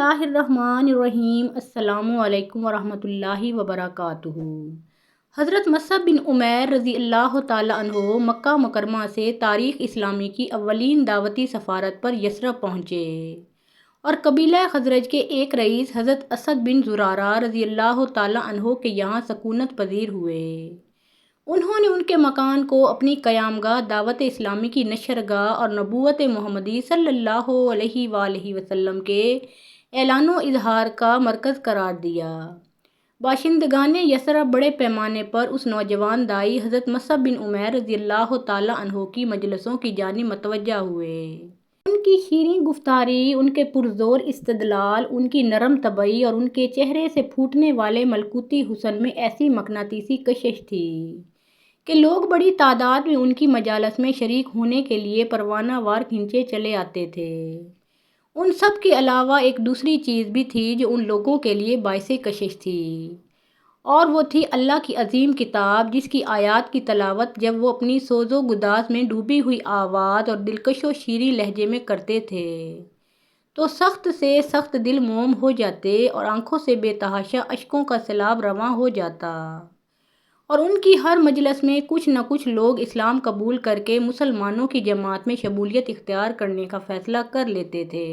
اللہ الرحمن الرحیم۔ السلام علیکم ورحمۃ اللہ وبرکاتہ۔ حضرت مصعب بن عمیر رضی اللہ تعالیٰ عنہ مکہ مکرمہ سے تاریخ اسلامی کی اولین دعوتی سفارت پر یثرب پہنچے اور قبیلہ خزرج کے ایک رئیس حضرت اسد بن زرارہ رضی اللہ تعالیٰ عنہ کے یہاں سکونت پذیر ہوئے۔ انہوں نے ان کے مکان کو اپنی قیام گاہ، دعوت اسلامی کی نشرگاہ اور نبوت محمدی صلی اللہ علیہ وآلہ وسلم کے اعلان و اظہار کا مرکز قرار دیا۔ باشندگان یثرب بڑے پیمانے پر اس نوجوان داعی حضرت مصعب بن عمیر رضی اللہ تعالیٰ عنہ کی مجلسوں کی جانب متوجہ ہوئے۔ ان کی شیریں گفتاری، ان کے پرزور استدلال، ان کی نرم طبعی اور ان کے چہرے سے پھوٹنے والے ملکوتی حسن میں ایسی مقناطیسی کشش تھی کہ لوگ بڑی تعداد میں ان کی مجالس میں شریک ہونے کے لیے پروانہ وار کھنچے چلے آتے تھے۔ ان سب کے علاوہ ایک دوسری چیز بھی تھی جو ان لوگوں کے لیے باعث کشش تھی، اور وہ تھی اللہ کی عظیم کتاب، جس کی آیات کی تلاوت جب وہ اپنی سوز و گداز میں ڈوبی ہوئی آواز اور دلکش و شیریں لہجے میں کرتے تھے تو سخت سے سخت دل موم ہو جاتے اور آنکھوں سے بے تحاشا اشکوں کا سیلاب رواں ہو جاتا، اور ان کی ہر مجلس میں کچھ نہ کچھ لوگ اسلام قبول کر کے مسلمانوں کی جماعت میں شمولیت اختیار کرنے کا فیصلہ کر لیتے تھے۔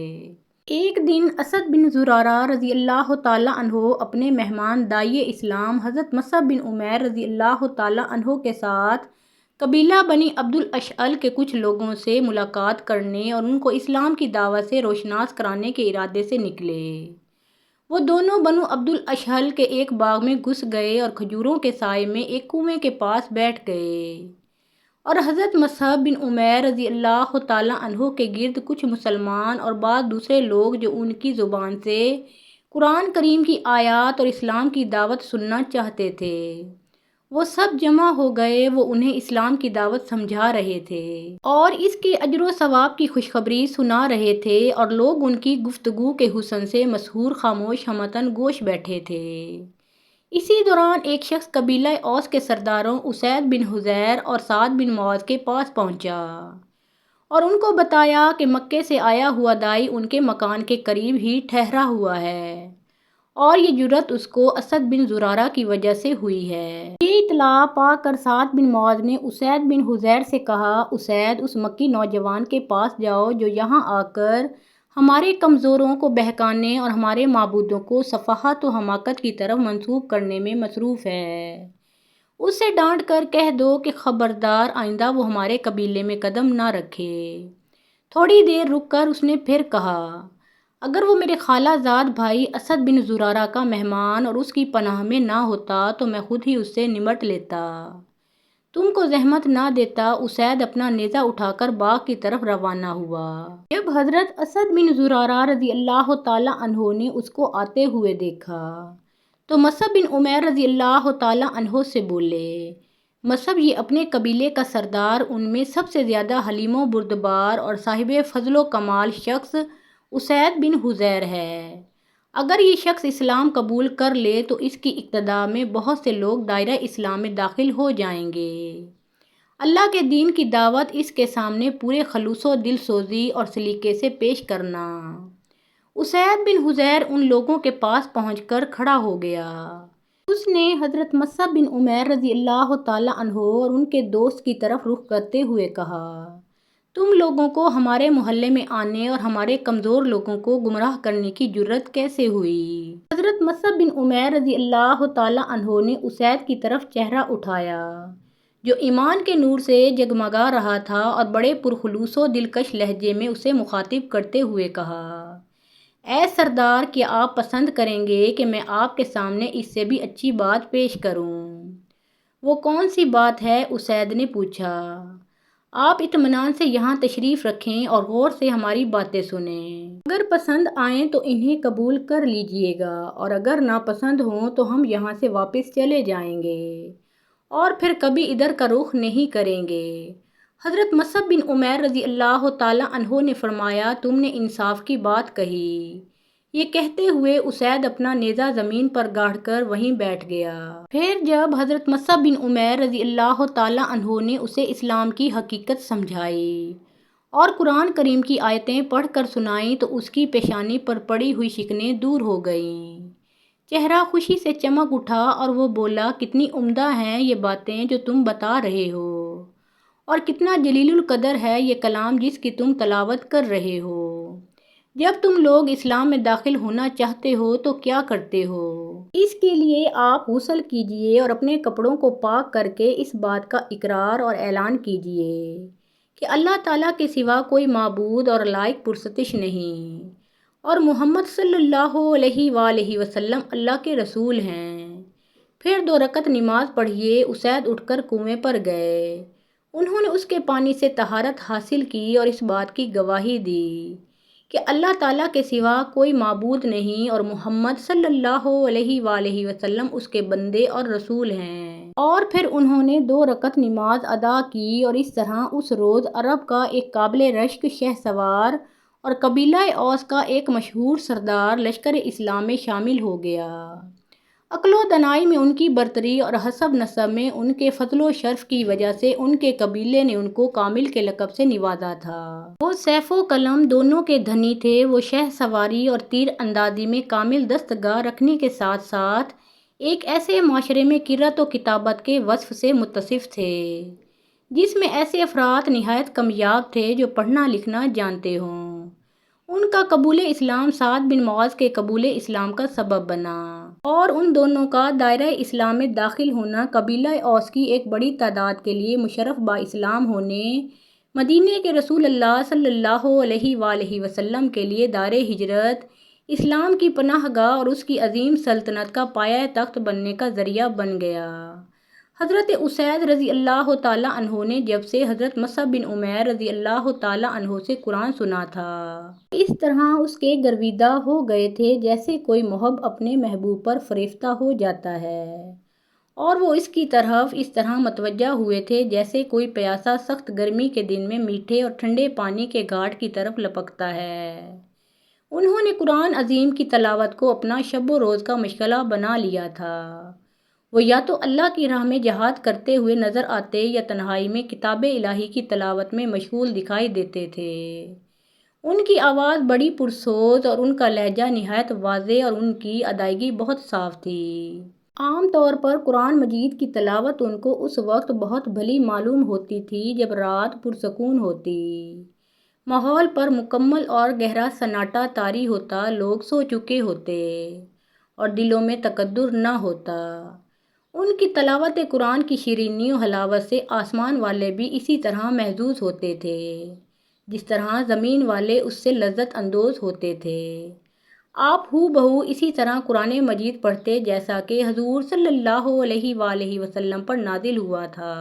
ایک دن اسد بن زرارہ رضی اللہ تعالیٰ عنہ اپنے مہمان داعی اسلام حضرت مصعب بن عمیر رضی اللہ تعالیٰ عنہ کے ساتھ قبیلہ بنی عبد الاشہل کے کچھ لوگوں سے ملاقات کرنے اور ان کو اسلام کی دعوت سے روشناس کرانے کے ارادے سے نکلے۔ وہ دونوں بنو عبد الاشہل کے ایک باغ میں گھس گئے اور کھجوروں کے سائے میں ایک کنویں کے پاس بیٹھ گئے، اور حضرت مصعب بن عمیر رضی اللہ تعالیٰ عنہ کے گرد کچھ مسلمان اور بعض دوسرے لوگ جو ان کی زبان سے قرآن کریم کی آیات اور اسلام کی دعوت سننا چاہتے تھے، وہ سب جمع ہو گئے۔ وہ انہیں اسلام کی دعوت سمجھا رہے تھے اور اس کے اجر و ثواب کی خوشخبری سنا رہے تھے، اور لوگ ان کی گفتگو کے حسن سے مسحور خاموش ہمتاً گوش بیٹھے تھے۔ اسی دوران ایک شخص قبیلہ اوس کے سرداروں اسید بن حضیر اور سعد بن معاذ کے پاس پہنچا اور ان کو بتایا کہ مکے سے آیا ہوا داعی ان کے مکان کے قریب ہی ٹھہرا ہوا ہے، اور یہ جرأت اس کو اسد بن زرارہ کی وجہ سے ہوئی ہے۔ یہ اطلاع پا کر سعد بن معاذ نے اسید بن حضیر سے کہا، اسید، اس مکی نوجوان کے پاس جاؤ جو یہاں آ کر ہمارے کمزوروں کو بہکانے اور ہمارے معبودوں کو سفاہت و حماقت کی طرف منسوب کرنے میں مصروف ہے۔ اسے ڈانٹ کر کہہ دو کہ خبردار، آئندہ وہ ہمارے قبیلے میں قدم نہ رکھے۔ تھوڑی دیر رک کر اس نے پھر کہا، اگر وہ میرے خالہ زاد بھائی اسد بن زرارہ کا مہمان اور اس کی پناہ میں نہ ہوتا تو میں خود ہی اس سے نمٹ لیتا، تم کو زحمت نہ دیتا۔ اسید اپنا نیزہ اٹھا کر باغ کی طرف روانہ ہوا۔ جب حضرت اسد بن زرارہ رضی اللہ تعالیٰ عنہ نے اس کو آتے ہوئے دیکھا تو مصعب بن عمیر رضی اللہ تعالیٰ عنہ سے بولے، مصعب، یہ اپنے قبیلے کا سردار، ان میں سب سے زیادہ حلیم و بردبار اور صاحب فضل و کمال شخص اسید بن حضیر ہے۔ اگر یہ شخص اسلام قبول کر لے تو اس کی اقتداء میں بہت سے لوگ دائرہ اسلام میں داخل ہو جائیں گے۔ اللہ کے دین کی دعوت اس کے سامنے پورے خلوص و دل سوزی اور سلیقے سے پیش کرنا۔ اسید بن حضیر ان لوگوں کے پاس پہنچ کر کھڑا ہو گیا۔ اس نے حضرت مصعب بن عمیر رضی اللہ تعالیٰ عنہ اور ان کے دوست کی طرف رخ کرتے ہوئے کہا، تم لوگوں کو ہمارے محلے میں آنے اور ہمارے کمزور لوگوں کو گمراہ کرنے کی جرأت کیسے ہوئی؟ حضرت مصعب بن عمیر رضی اللہ تعالیٰ عنہ نے اسید کی طرف چہرہ اٹھایا جو ایمان کے نور سے جگمگا رہا تھا، اور بڑے پرخلوص و دلکش لہجے میں اسے مخاطب کرتے ہوئے کہا، اے سردار، کیا آپ پسند کریں گے کہ میں آپ کے سامنے اس سے بھی اچھی بات پیش کروں؟ وہ کون سی بات ہے؟ اسید نے پوچھا۔ آپ اطمینان سے یہاں تشریف رکھیں اور غور سے ہماری باتیں سنیں۔ اگر پسند آئیں تو انہیں قبول کر لیجیے گا، اور اگر ناپسند ہوں تو ہم یہاں سے واپس چلے جائیں گے اور پھر کبھی ادھر کا رخ نہیں کریں گے۔ حضرت مصعب بن عمیر رضی اللہ تعالیٰ عنہ نے فرمایا، تم نے انصاف کی بات کہی۔ یہ کہتے ہوئے اسید اپنا نیزہ زمین پر گاڑ کر وہیں بیٹھ گیا۔ پھر جب حضرت مصعب بن عمیر رضی اللہ تعالیٰ عنہ نے اسے اسلام کی حقیقت سمجھائی اور قرآن کریم کی آیتیں پڑھ کر سنائیں تو اس کی پیشانی پر پڑی ہوئی شکنیں دور ہو گئیں۔ چہرہ خوشی سے چمک اٹھا اور وہ بولا، کتنی عمدہ ہیں یہ باتیں جو تم بتا رہے ہو، اور کتنا جلیل القدر ہے یہ کلام جس کی تم تلاوت کر رہے ہو۔ جب تم لوگ اسلام میں داخل ہونا چاہتے ہو تو کیا کرتے ہو؟ اس کے لیے آپ غسل کیجئے اور اپنے کپڑوں کو پاک کر کے اس بات کا اقرار اور اعلان کیجئے کہ اللہ تعالیٰ کے سوا کوئی معبود اور لائق پرستش نہیں، اور محمد صلی اللہ علیہ وآلہ وسلم اللہ کے رسول ہیں۔ پھر 2 رکعت نماز پڑھیے۔ اسید اٹھ کر کنویں پر گئے۔ انہوں نے اس کے پانی سے طہارت حاصل کی اور اس بات کی گواہی دی کہ اللہ تعالیٰ کے سوا کوئی معبود نہیں اور محمد صلی اللہ علیہ وآلہ وسلم اس کے بندے اور رسول ہیں۔ اور پھر انہوں نے 2 رکعت نماز ادا کی، اور اس طرح اس روز عرب کا ایک قابل رشک شہسوار اور قبیلہ اوس کا ایک مشہور سردار لشکر اسلام میں شامل ہو گیا۔ عقل و دانائی میں ان کی برتری اور حسب نسب میں ان کے فضل و شرف کی وجہ سے ان کے قبیلے نے ان کو کامل کے لقب سے نوازا تھا۔ وہ سیف و قلم دونوں کے دھنی تھے۔ وہ شہ سواری اور تیر اندازی میں کامل دستگاہ رکھنے کے ساتھ ساتھ ایک ایسے معاشرے میں قرأت و کتابت کے وصف سے متصف تھے جس میں ایسے افراد نہایت کمیاب تھے جو پڑھنا لکھنا جانتے ہوں۔ ان کا قبول اسلام سعد بن معاذ کے قبول اسلام کا سبب بنا، اور ان دونوں کا دائرہ اسلام میں داخل ہونا قبیلہ اوس کی ایک بڑی تعداد کے لیے مشرف با اسلام ہونے، مدینے کے رسول اللہ صلی اللہ علیہ وآلہ وسلم کے لیے دار ہجرت، اسلام کی پناہ گاہ اور اس کی عظیم سلطنت کا پایہ تخت بننے کا ذریعہ بن گیا۔ حضرت اسید رضی اللہ تعالیٰ عنہ نے جب سے حضرت مصعب بن عمیر رضی اللہ تعالیٰ عنہ سے قرآن سنا تھا، اس طرح اس کے گرویدہ ہو گئے تھے جیسے کوئی محب اپنے محبوب پر فریفتہ ہو جاتا ہے، اور وہ اس کی طرف اس طرح متوجہ ہوئے تھے جیسے کوئی پیاسا سخت گرمی کے دن میں میٹھے اور ٹھنڈے پانی کے گھاٹ کی طرف لپکتا ہے۔ انہوں نے قرآن عظیم کی تلاوت کو اپنا شب و روز کا مشغلہ بنا لیا تھا۔ وہ یا تو اللہ کی راہ میں جہاد کرتے ہوئے نظر آتے یا تنہائی میں کتاب الہی کی تلاوت میں مشغول دکھائی دیتے تھے۔ ان کی آواز بڑی پرسوز اور ان کا لہجہ نہایت واضح اور ان کی ادائیگی بہت صاف تھی۔ عام طور پر قرآن مجید کی تلاوت ان کو اس وقت بہت بھلی معلوم ہوتی تھی جب رات پرسکون ہوتی، ماحول پر مکمل اور گہرا سناٹا طاری ہوتا، لوگ سو چکے ہوتے اور دلوں میں تقدر نہ ہوتا۔ ان کی تلاوت قرآن کی شیرینی و حلاوت سے آسمان والے بھی اسی طرح محظوظ ہوتے تھے جس طرح زمین والے اس سے لذت اندوز ہوتے تھے۔ آپ ہو بہو اسی طرح قرآن مجید پڑھتے جیسا کہ حضور صلی اللہ علیہ وآلہ وسلم پر نازل ہوا تھا۔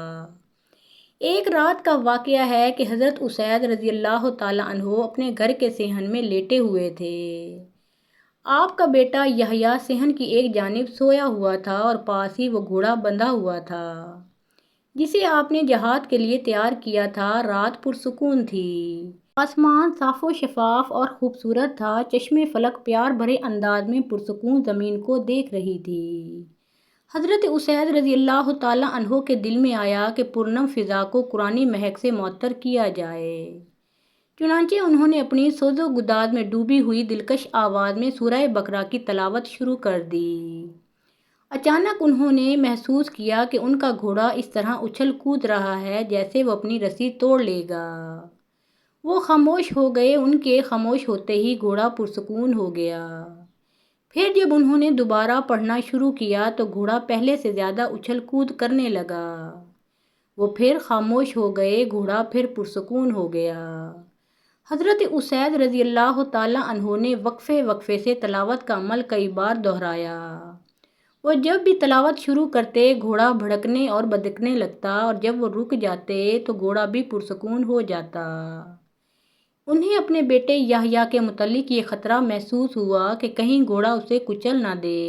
ایک رات کا واقعہ ہے کہ حضرت اسید رضی اللہ تعالیٰ عنہ اپنے گھر کے صحن میں لیٹے ہوئے تھے۔ آپ کا بیٹا یحییٰ صحن کی ایک جانب سویا ہوا تھا اور پاس ہی وہ گھوڑا بندھا ہوا تھا جسے آپ نے جہاد کے لیے تیار کیا تھا۔ رات پرسکون تھی، آسمان صاف و شفاف اور خوبصورت تھا، چشمے فلک پیار بھرے انداز میں پرسکون زمین کو دیکھ رہی تھی۔ حضرت اسید رضی اللہ تعالیٰ عنہ کے دل میں آیا کہ پرنم فضا کو قرآنی مہک سے معطر کیا جائے۔ چنانچہ انہوں نے اپنی سوز و گداز میں ڈوبی ہوئی دلکش آواز میں سورہ بقرہ کی تلاوت شروع کر دی۔ اچانک انہوں نے محسوس کیا کہ ان کا گھوڑا اس طرح اچھل کود رہا ہے جیسے وہ اپنی رسی توڑ لے گا۔ وہ خاموش ہو گئے۔ ان کے خاموش ہوتے ہی گھوڑا پرسکون ہو گیا۔ پھر جب انہوں نے دوبارہ پڑھنا شروع کیا تو گھوڑا پہلے سے زیادہ اچھل کود کرنے لگا۔ وہ پھر خاموش ہو گئے، گھوڑا پھر پرسکون ہو گیا۔ حضرت اسید رضی اللہ تعالیٰ عنہ نے وقفے وقفے سے تلاوت کا عمل کئی بار دہرایا۔ وہ جب بھی تلاوت شروع کرتے گھوڑا بھڑکنے اور بدکنے لگتا، اور جب وہ رک جاتے تو گھوڑا بھی پرسکون ہو جاتا۔ انہیں اپنے بیٹے یحییٰ کے متعلق یہ خطرہ محسوس ہوا کہ کہیں گھوڑا اسے کچل نہ دے،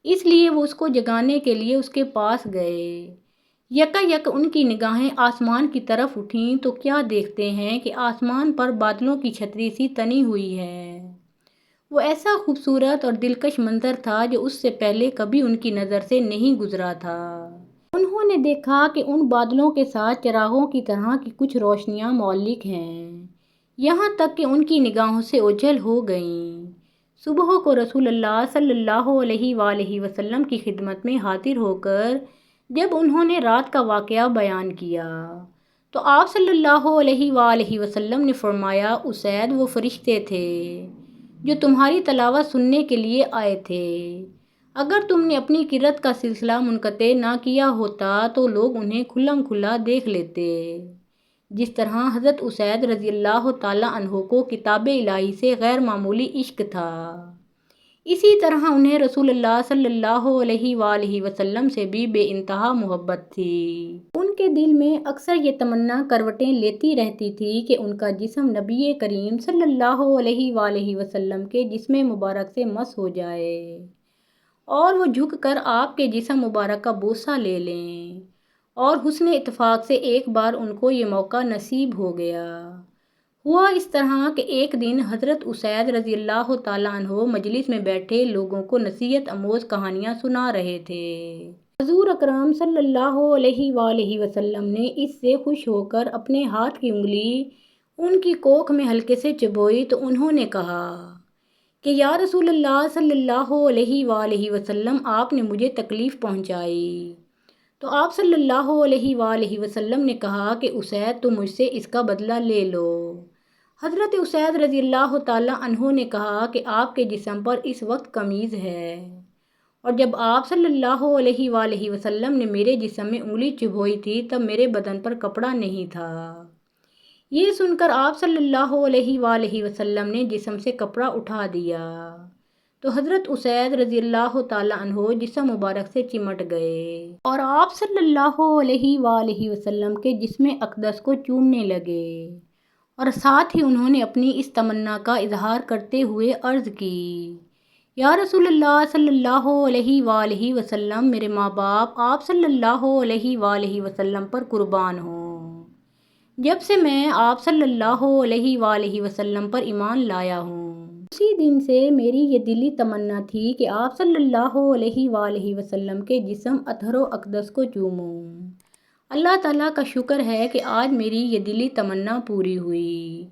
اس لیے وہ اس کو جگانے کے لیے اس کے پاس گئے۔ یکایک ان کی نگاہیں آسمان کی طرف اٹھیں تو کیا دیکھتے ہیں کہ آسمان پر بادلوں کی چھتری سی تنی ہوئی ہے۔ وہ ایسا خوبصورت اور دلکش منظر تھا جو اس سے پہلے کبھی ان کی نظر سے نہیں گزرا تھا۔ انہوں نے دیکھا کہ ان بادلوں کے ساتھ چراغوں کی طرح کی کچھ روشنیاں معلق ہیں، یہاں تک کہ ان کی نگاہوں سے اوجھل ہو گئیں۔ صبح کو رسول اللہ صلی اللہ علیہ وآلہ وسلم کی خدمت میں حاضر ہو کر جب انہوں نے رات کا واقعہ بیان کیا تو آپ صلی اللہ علیہ وآلہ وسلم نے فرمایا، اسید وہ فرشتے تھے جو تمہاری تلاوت سننے کے لیے آئے تھے۔ اگر تم نے اپنی قرأت کا سلسلہ منقطع نہ کیا ہوتا تو لوگ انہیں کھلم کھلا دیکھ لیتے، جس طرح حضرت اسید رضی اللہ تعالیٰ عنہ کو کتاب الہی سے غیر معمولی عشق تھا، اسی طرح انہیں رسول اللہ صلی اللہ علیہ وآلہ وسلم سے بھی بے انتہا محبت تھی۔ ان کے دل میں اکثر یہ تمنا کروٹیں لیتی رہتی تھی کہ ان کا جسم نبی کریم صلی اللہ علیہ وآلہ وسلم کے جسم مبارک سے مس ہو جائے اور وہ جھک کر آپ کے جسم مبارک کا بوسہ لے لیں، اور حسن اتفاق سے ایک بار ان کو یہ موقع نصیب ہو گیا۔ ہوا اس طرح کہ ایک دن حضرت اسید رضی اللہ تعالیٰ عنہ مجلس میں بیٹھے لوگوں کو نصیحت آموز کہانیاں سنا رہے تھے۔ حضور اکرم صلی اللہ علیہ وآلہ وسلم نے اس سے خوش ہو کر اپنے ہاتھ کی انگلی ان کی کوکھ میں ہلکے سے چبوئی تو انہوں نے کہا کہ یا رسول اللہ صلی اللہ علیہ وآلہ وسلم، آپ نے مجھے تکلیف پہنچائی۔ تو آپ صلی اللہ علیہ وآلہ وسلم نے کہا کہ اسید، تم مجھ سے اس کا بدلہ لے لو۔ حضرت اسید رضی اللہ تعالیٰ عنہ نے کہا کہ آپ کے جسم پر اس وقت قمیض ہے، اور جب آپ صلی اللہ علیہ وآلہ وسلم نے میرے جسم میں انگلی چبھوئی تھی تب میرے بدن پر کپڑا نہیں تھا۔ یہ سن کر آپ صلی اللہ علیہ وآلہ وسلم نے جسم سے کپڑا اٹھا دیا تو حضرت اسید رضی اللہ تعالیٰ عنہ جسم مبارک سے چمٹ گئے اور آپ صلی اللہ علیہ وآلہ وسلم کے جسم اقدس کو چومنے لگے، اور ساتھ ہی انہوں نے اپنی اس تمنا کا اظہار کرتے ہوئے عرض کی، یا رسول اللہ صلی اللہ علیہ وآلہ وسلم، میرے ماں باپ آپ صلی اللہ علیہ وآلہ وسلم پر قربان ہوں، جب سے میں آپ صلی اللہ علیہ وآلہ وسلم پر ایمان لایا ہوں، اسی دن سے میری یہ دلی تمنا تھی کہ آپ صلی اللہ علیہ وآلہ وسلم کے جسم اطہر و اقدس کو چوموں۔ اللہ تعالیٰ کا شکر ہے کہ آج میری یہ دلی تمنا پوری ہوئی۔